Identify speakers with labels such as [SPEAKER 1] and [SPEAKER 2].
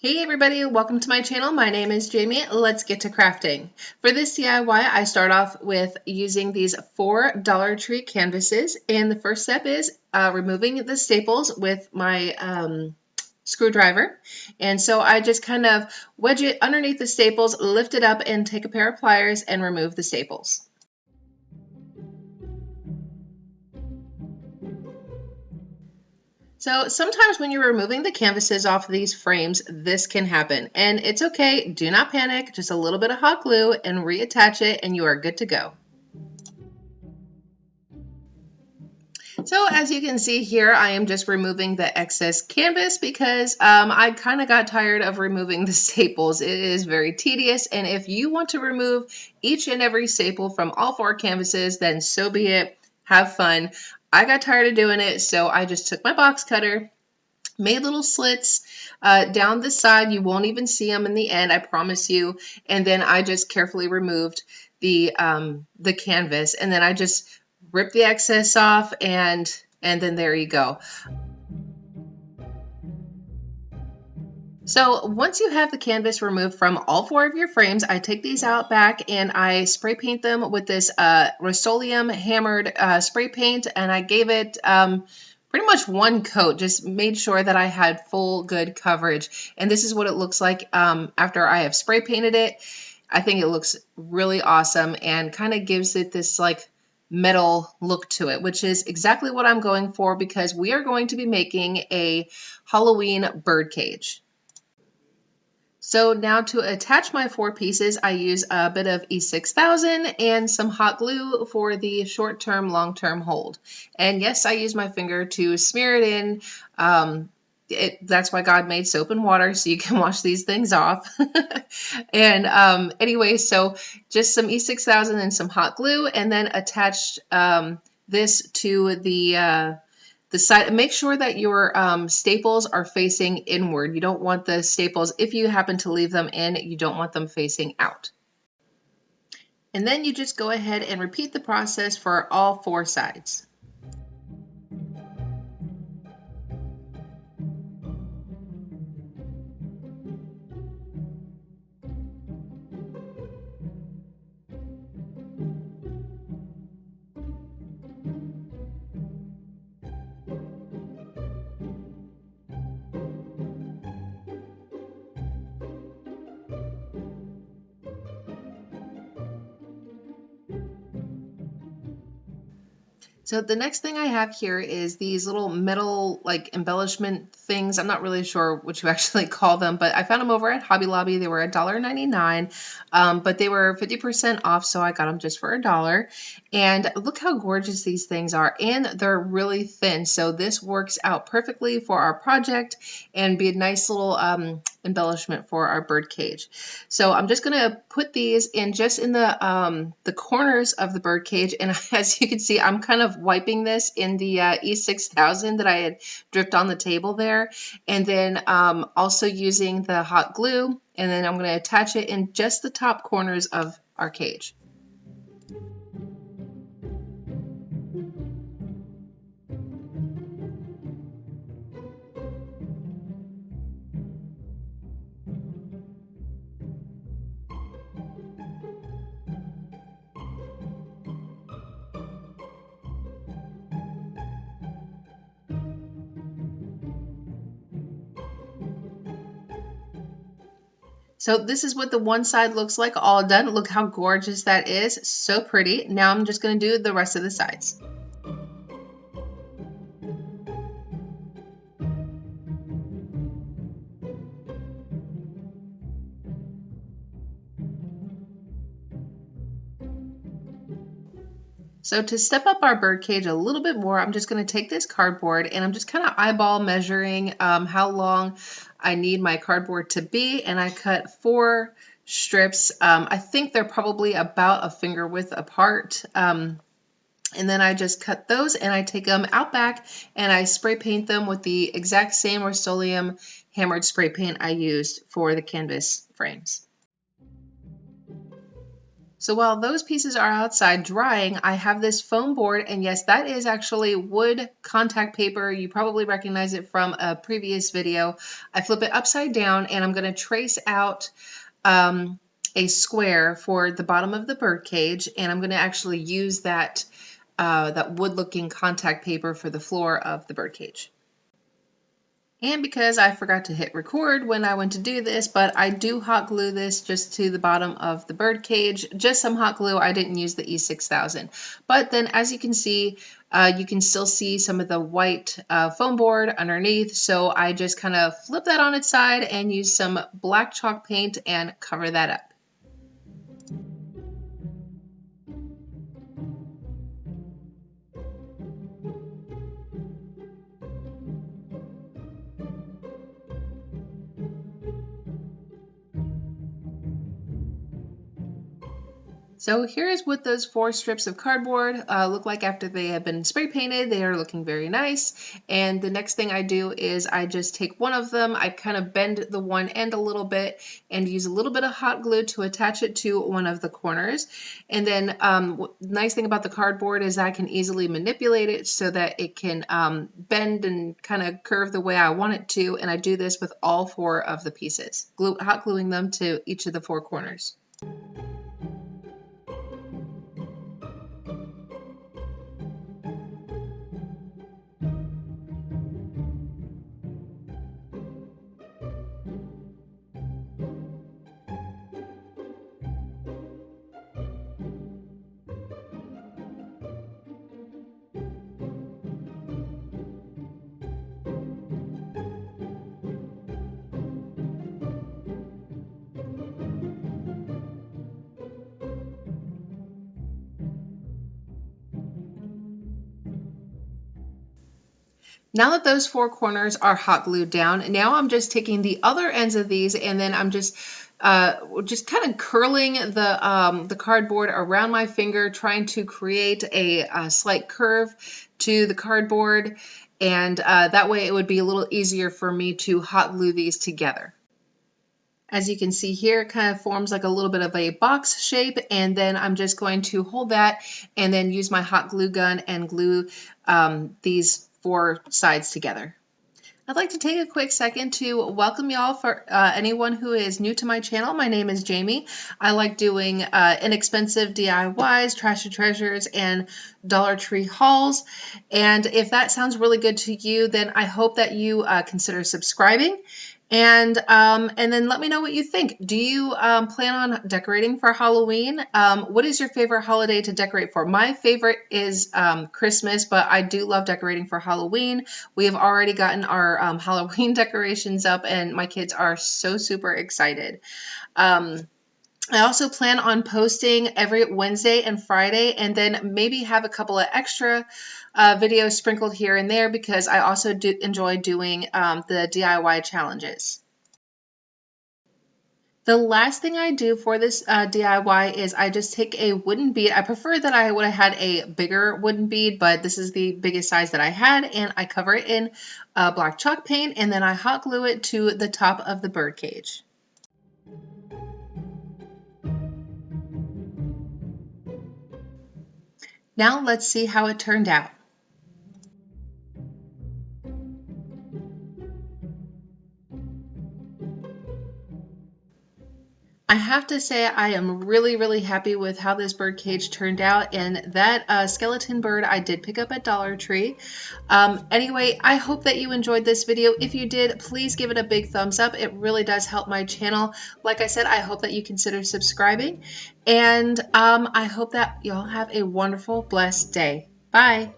[SPEAKER 1] Hey everybody, welcome to my channel. My name is Jamie. Let's get to crafting. For this DIY, I start off with using these 4 Dollar Tree canvases, and the first step is removing the staples with my screwdriver. And so I just kind of wedge it underneath the staples, lift it up, and take a pair of pliers and remove the staples. So sometimes when you're removing the canvases off of these frames, this can happen. And it's okay, do not panic, just a little bit of hot glue and reattach it and you are good to go. So as you can see here, I am just removing the excess canvas because I kind of got tired of removing the staples. It is very tedious, and if you want to remove each and every staple from all 4 canvases, then so be it. Have fun. I got tired of doing it, so I just took my box cutter, made little slits down the side. You won't even see them in the end, I promise you. And then I just carefully removed the canvas, and then I just ripped the excess off, and then there you go. So once you have the canvas removed from all 4 of your frames, I take these out back and I spray paint them with this Rustoleum hammered spray paint, and I gave it pretty much 1 coat, just made sure that I had full good coverage. And this is what it looks like after I have spray painted it. I think it looks really awesome and kind of gives it this like metal look to it, which is exactly what I'm going for because we are going to be making a Halloween birdcage. So now to attach my 4 pieces, I use a bit of E6000 and some hot glue for the short-term, long-term hold. And yes, I use my finger to smear it in. That's why God made soap and water, so you can wash these things off. And anyway, so just some E6000 and some hot glue, and then attach this to the side. Make sure that your staples are facing inward. You don't want the staples, if you happen to leave them in, you don't want them facing out. And then you just go ahead and repeat the process for all 4 sides. So the next thing I have here is these little metal like embellishment things. I'm not really sure what you actually call them, but I found them over at Hobby Lobby. They were $1.99, but they were 50% off, so I got them just for $1. And look how gorgeous these things are, and they're really thin. So this works out perfectly for our project and be a nice little embellishment for our bird cage. So I'm just going to put these in just in the corners of the bird cage, and as you can see, I'm kind of wiping this in the E6000 that I had dripped on the table there, and then also using the hot glue, and then I'm going to attach it in just the top corners of our cage. So this is what the one side looks like all done. Look how gorgeous that is. So pretty. Now I'm just going to do the rest of the sides. So to step up our bird cage a little bit more, I'm just going to take this cardboard and I'm just kind of eyeball measuring how long I need my cardboard to be, and I cut 4 strips. I think they're probably about a finger width apart. And then I just cut those and I take them out back and I spray paint them with the exact same Rustoleum hammered spray paint I used for the canvas frames. So while those pieces are outside drying, I have this foam board, and yes, that is actually wood contact paper. You probably recognize it from a previous video. I flip it upside down, and I'm going to trace out a square for the bottom of the bird cage, and I'm going to actually use that wood-looking contact paper for the floor of the bird cage. And because I forgot to hit record when I went to do this, but I do hot glue this just to the bottom of the bird cage. Just some hot glue. I didn't use the E6000. But then as you can see, you can still see some of the white foam board underneath. So I just kind of flip that on its side and use some black chalk paint and cover that up. So here's what those 4 strips of cardboard look like after they have been spray painted. They are looking very nice. And the next thing I do is I just take one of them, I kind of bend the one end a little bit and use a little bit of hot glue to attach it to one of the corners. And then the nice thing about the cardboard is I can easily manipulate it so that it can bend and kind of curve the way I want it to. And I do this with all 4 of the pieces, hot gluing them to each of the 4 corners. Now that those 4 corners are hot glued down, now I'm just taking the other ends of these and then I'm just kind of curling the cardboard around my finger, trying to create a slight curve to the cardboard, and that way it would be a little easier for me to hot glue these together. As you can see here, it kind of forms like a little bit of a box shape, and then I'm just going to hold that and then use my hot glue gun and glue these 4 sides together. I'd like to take a quick second to welcome y'all for anyone who is new to my channel. My name is Jamie. I like doing inexpensive DIYs, trashy treasures, and Dollar Tree hauls. And if that sounds really good to you, then I hope that you consider subscribing. And then let me know what you think. Do you plan on decorating for Halloween? What is your favorite holiday to decorate for? My favorite is Christmas, but I do love decorating for Halloween. We have already gotten our Halloween decorations up, and my kids are so super excited. I also plan on posting every Wednesday and Friday, and then maybe have a couple of extra videos sprinkled here and there because I also do enjoy doing the DIY challenges. The last thing I do for this DIY is I just take a wooden bead. I prefer that I would have had a bigger wooden bead, but this is the biggest size that I had, and I cover it in black chalk paint, and then I hot glue it to the top of the bird cage. Now let's see how it turned out. I have to say I am really happy with how this bird cage turned out, and that skeleton bird I did pick up at Dollar Tree. Anyway, I hope that you enjoyed this video. If you did, please give it a big thumbs up. It really does help my channel. Like I said, I hope that you consider subscribing, and I hope that y'all have a wonderful, blessed day. Bye!